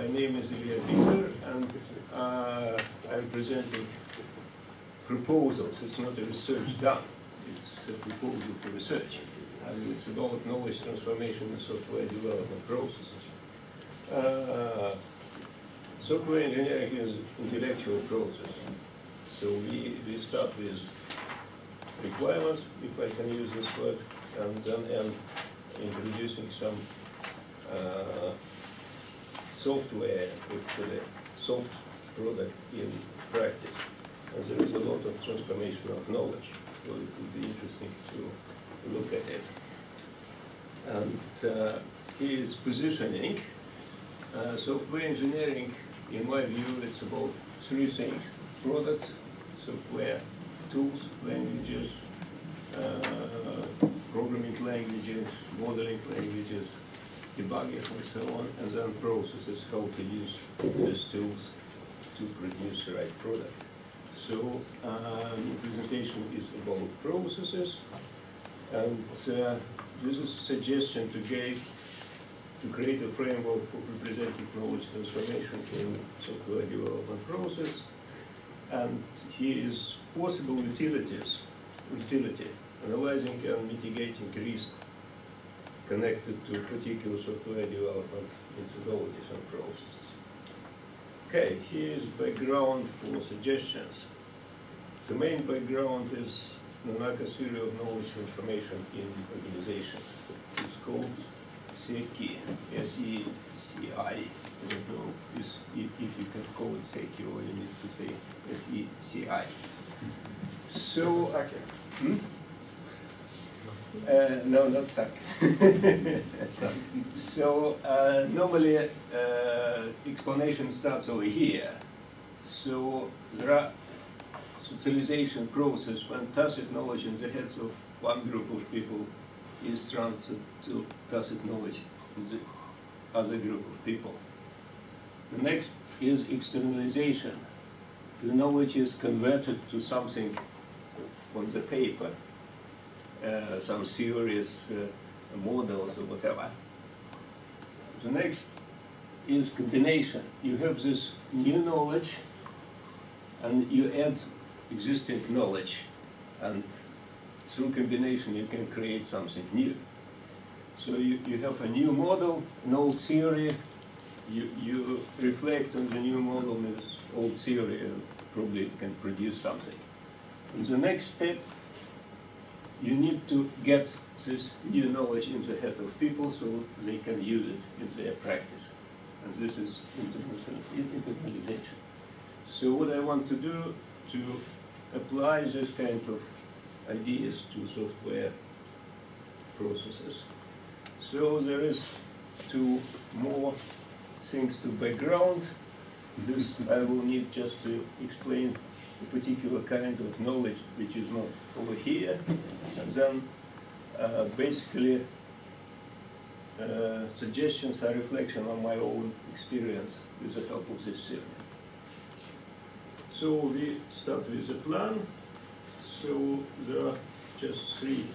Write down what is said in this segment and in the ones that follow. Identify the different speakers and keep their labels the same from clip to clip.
Speaker 1: name is Ilia, and I'm presenting proposals. It's not a research done, it's a proposal for research. And it's about knowledge transformation in software development processes. Software engineering is intellectual process. So we start with requirements, if I can use this word, and then end introducing some software, actually soft product in practice. And there is a lot of transformation of knowledge, so it would be interesting to look at it. And here is positioning. Software engineering, in my view, it's about three things: products, software, tools, languages, programming languages, modeling languages, debugging, and so on, and then processes, how to use these tools to produce the right product. So the presentation is about processes, and this is a suggestion to create a framework for representing knowledge transformation in software development process. And here is possible utility, analyzing and mitigating risk connected to particular software development methodologies and processes. Okay, here is background for suggestions. The main background is Nanaka's theory of knowledge transformation in organization. It's called SECI, S-E-C-I. I don't know if you can call it SECI or you need to say S-E-C-I. So, no, not SAC. So normally explanation starts over here. So there are socialization process when tacit knowledge in the heads of one group of people is transferred to tacit knowledge in the other group of people. The next is externalization. The knowledge is converted to something on the paper, some theories, models, or whatever. The next is combination. You have this new knowledge, and you add existing knowledge, and through combination you can create something new. So you have a new model, an old theory, you reflect on the new model with old theory, and probably can produce something. In the next step, you need to get this new knowledge in the head of people so they can use it in their practice. And this is internalization. So what I want to do to apply this kind of ideas to software processes. So there is two more things to background. This I will need just to explain a particular kind of knowledge which is not over here. And then basically suggestions are reflection on my own experience with the help of this theory. So we start with a plan. So there are just 3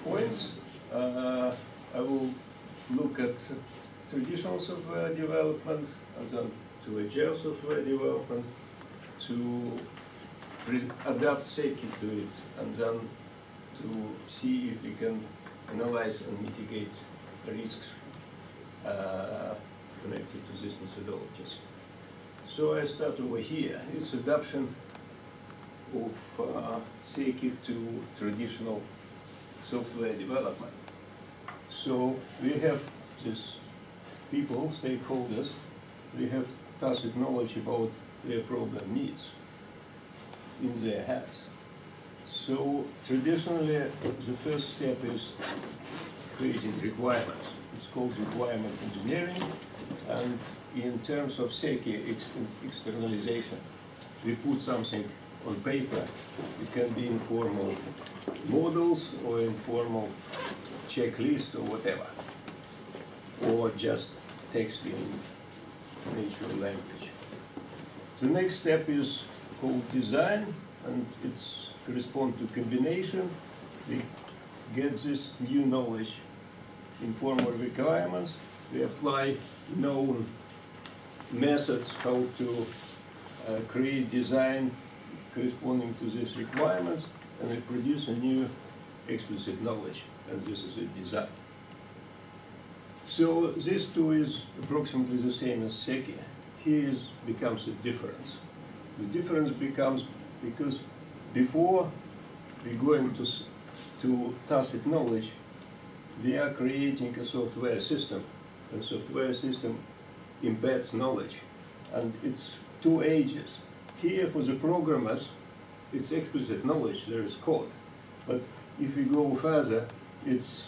Speaker 1: points. I will look at traditional software development, and then to agile software development, to adapt SECI to it, and then to see if we can analyze and mitigate risks connected to these methodologies. So I start over here. It's adoption of SECI to traditional software development. So we have these people, stakeholders, we have tacit knowledge about their problem needs in their heads. So traditionally, the first step is creating requirements. It's called requirement engineering, and in terms of SECI externalization, we put something on paper. It can be in form of models or in form of checklist or whatever, or just text in natural language. The next step is called design, and it's correspond to combination. We get this new knowledge in form of requirements. We apply known methods how to create design corresponding to these requirements, and we produce a new explicit knowledge, and this is a design. So this too is approximately the same as SECI. Here becomes a difference. The difference becomes because before we go into tacit knowledge, we are creating a software system, and software system embeds knowledge, and it's two ages. Here for the programmers, it's explicit knowledge, there is code, but if we go further, it's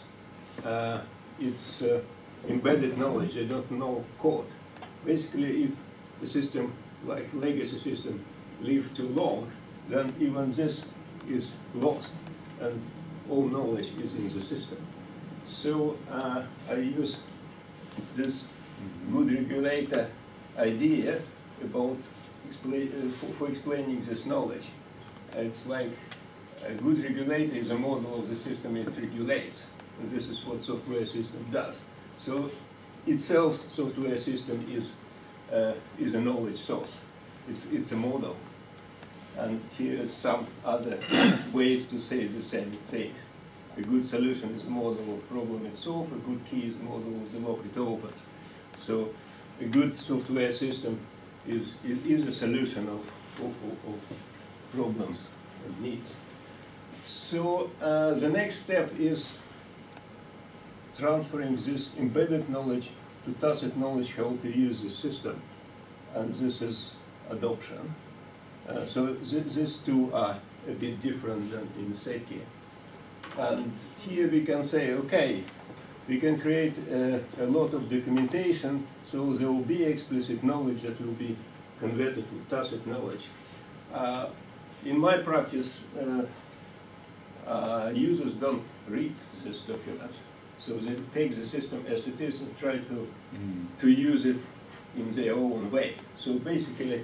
Speaker 1: embedded knowledge, they don't know code. Basically, if a system like legacy system lives too long, then even this is lost, and all knowledge is in the system. So I use this good regulator idea about for explaining this knowledge. It's like a good regulator is a model of the system it regulates, and this is what software system does. So itself, software system is a knowledge source. It's a model. And here are some other ways to say the same things. A good solution is a model of problem itself. A good key is a model of the lock it opens. So a good software system is a solution of problems and needs. So the next step is transferring this embedded knowledge to tacit knowledge how to use the system. And this is adoption. So these two are a bit different than in SECI. And here we can say, okay, we can create a lot of documentation, so there will be explicit knowledge that will be converted to tacit knowledge. In my practice, users don't read these documents, so they take the system as it is and try to use it in their own way. So basically,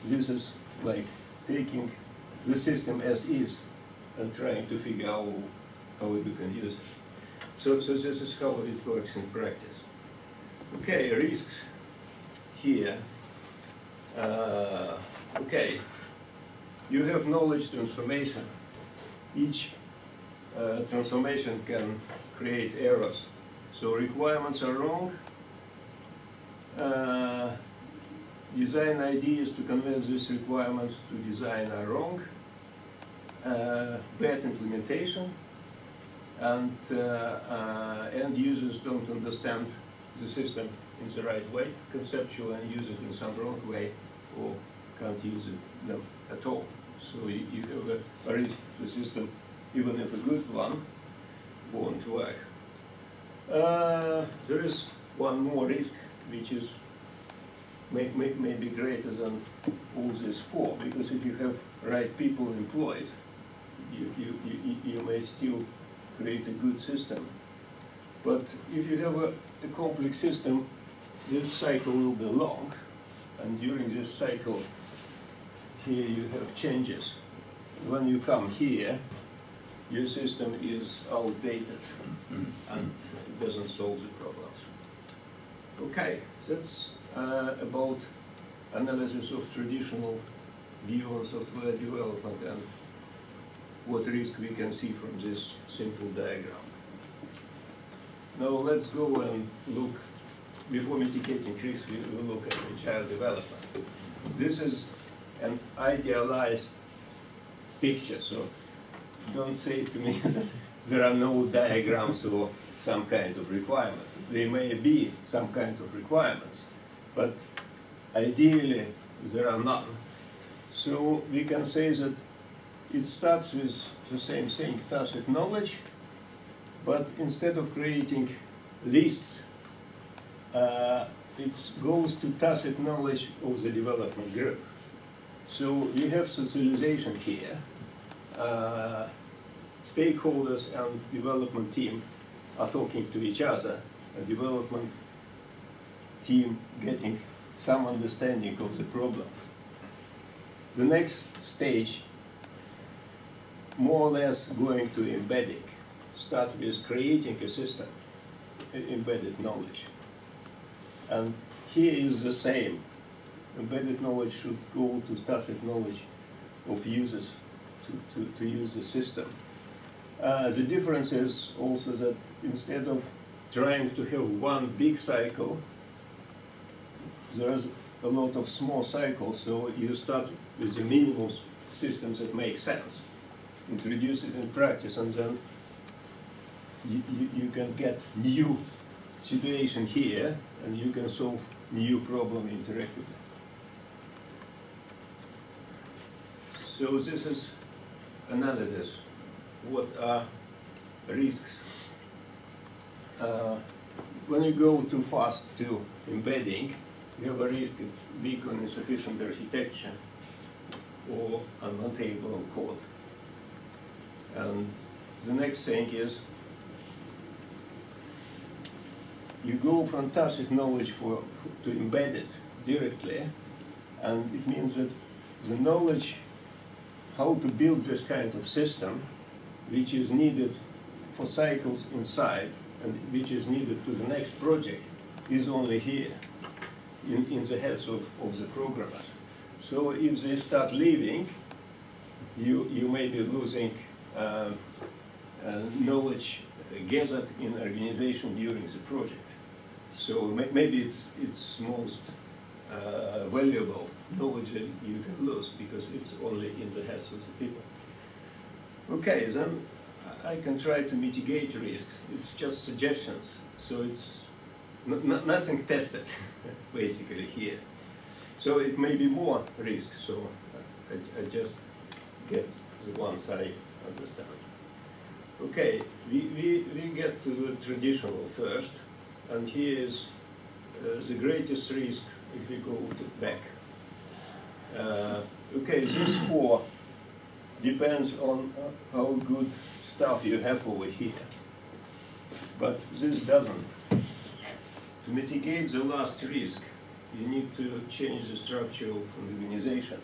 Speaker 1: this is like taking the system as is and trying to figure out how we can use it. So this is how it works in practice. Okay, risks here. Okay, you have knowledge transformation. Each transformation can create errors. So requirements are wrong. Design ideas to convert these requirements to design are wrong. Bad implementation. And end users don't understand the system in the right way, conceptual, and use it in some wrong way, or can't use them at all. So you have a risk the system, even if a good one, won't work. There is one more risk, which is maybe greater than all these four, because if you have right people employed, you may still create a good system. But if you have a complex system, this cycle will be long, and during this cycle, here you have changes. When you come here, your system is outdated and it doesn't solve the problems. Okay, that's about analysis of traditional view on software development and what risk we can see from this simple diagram. Now let's go and look, before mitigating risk, we will look at agile development. This is an idealized picture, so don't say to me that there are no diagrams or some kind of requirements. There may be some kind of requirements, but ideally there are none. So we can say that it starts with the same thing, tacit knowledge, but instead of creating lists, it goes to tacit knowledge of the development group. So we have socialization here. Stakeholders and development team are talking to each other. A development team getting some understanding of the problem. The next stage, more or less going to embedding. Start with creating a system, embedded knowledge. And here is the same. embedded knowledge should go to tacit knowledge of users to use the system. The difference is also that instead of trying to have one big cycle, there's a lot of small cycles, so you start with the minimum systems that make sense, introduce it in practice, and then you can get new situation here, and you can solve new problem interactively. So this is analysis. What are risks? When you go too fast to embedding, you have a risk of weak or insufficient architecture or untable code. And the next thing is you go from tacit knowledge to embedded directly, and it means that the knowledge how to build this kind of system, which is needed for cycles inside and which is needed to the next project, is only here in the heads of the programmers. So if they start leaving, you may be losing knowledge gathered in organization during the project. So maybe it's most valuable knowledge that you can lose because it's only in the heads of the people. Okay, then I can try to mitigate risks. It's just suggestions, so it's nothing tested basically here. So it may be more risks, so I just get the ones I understand. Okay, we get to the traditional first, and here is the greatest risk if we go back. Okay, these four depends on how good stuff you have over here. But this doesn't. To mitigate the last risk, you need to change the structure of an organization.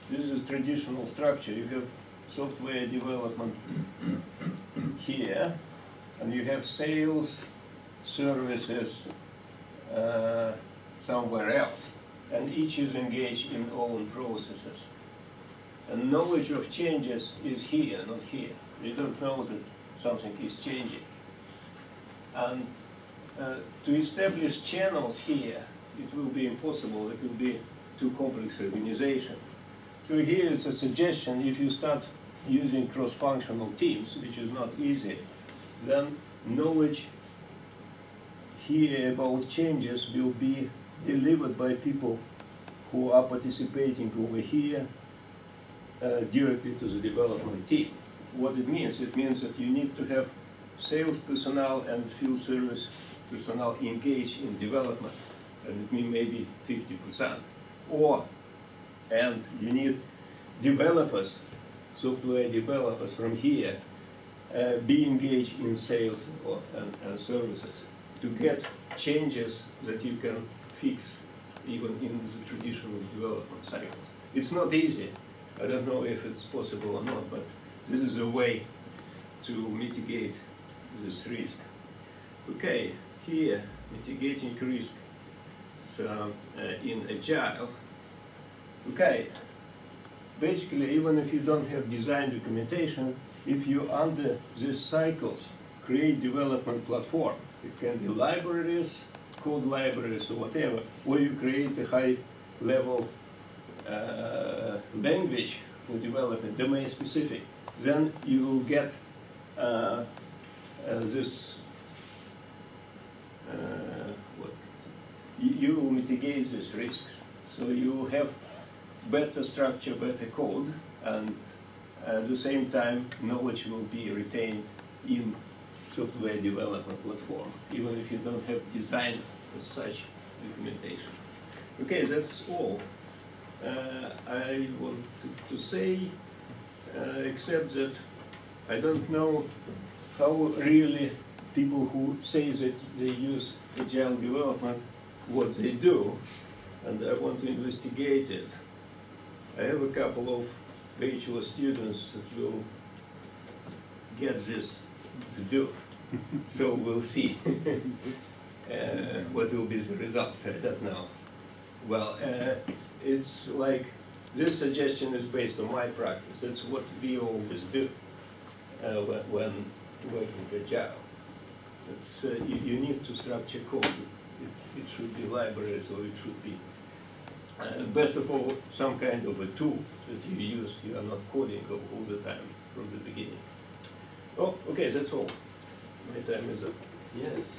Speaker 1: This is a traditional structure. You have software development here, and you have sales, services somewhere else. And each is engaged in own processes. And knowledge of changes is here, not here. You don't know that something is changing. And to establish channels here, it will be impossible. It will be too complex organization. So here is a suggestion: if you start using cross-functional teams, which is not easy, then knowledge here about changes will be delivered by people who are participating over here directly to the development team. What it means that you need to have sales personnel and field service personnel engaged in development, and it means maybe 50%. And you need developers, software developers from here, be engaged in sales and services to get changes that you can fix even in the traditional development cycles. It's not easy. I don't know if it's possible or not, but this is a way to mitigate this risk. Okay, here, mitigating risk in Agile. Okay, basically, even if you don't have design documentation, if you, under these cycles, create development platform, it can be libraries, code libraries, or whatever, or you create a high-level language for development, domain-specific, then you will get this, you will mitigate these risks. So you have better structure, better code, and at the same time, knowledge will be retained in software development platform, even if you don't have design as such documentation. Okay, that's all I want to say, except that I don't know how really people who say that they use agile development, what they do, and I want to investigate it. I have a couple of bachelor students that will get this to do. So we'll see what will be the result. I don't know. Well, it's like, this suggestion is based on my practice. It's what we always do when working agile. It's, you need to structure code. It should be libraries, or it should be, best of all, some kind of a tool that you use. You are not coding all the time from the beginning. Oh, okay, that's all. My time is up.
Speaker 2: Yes.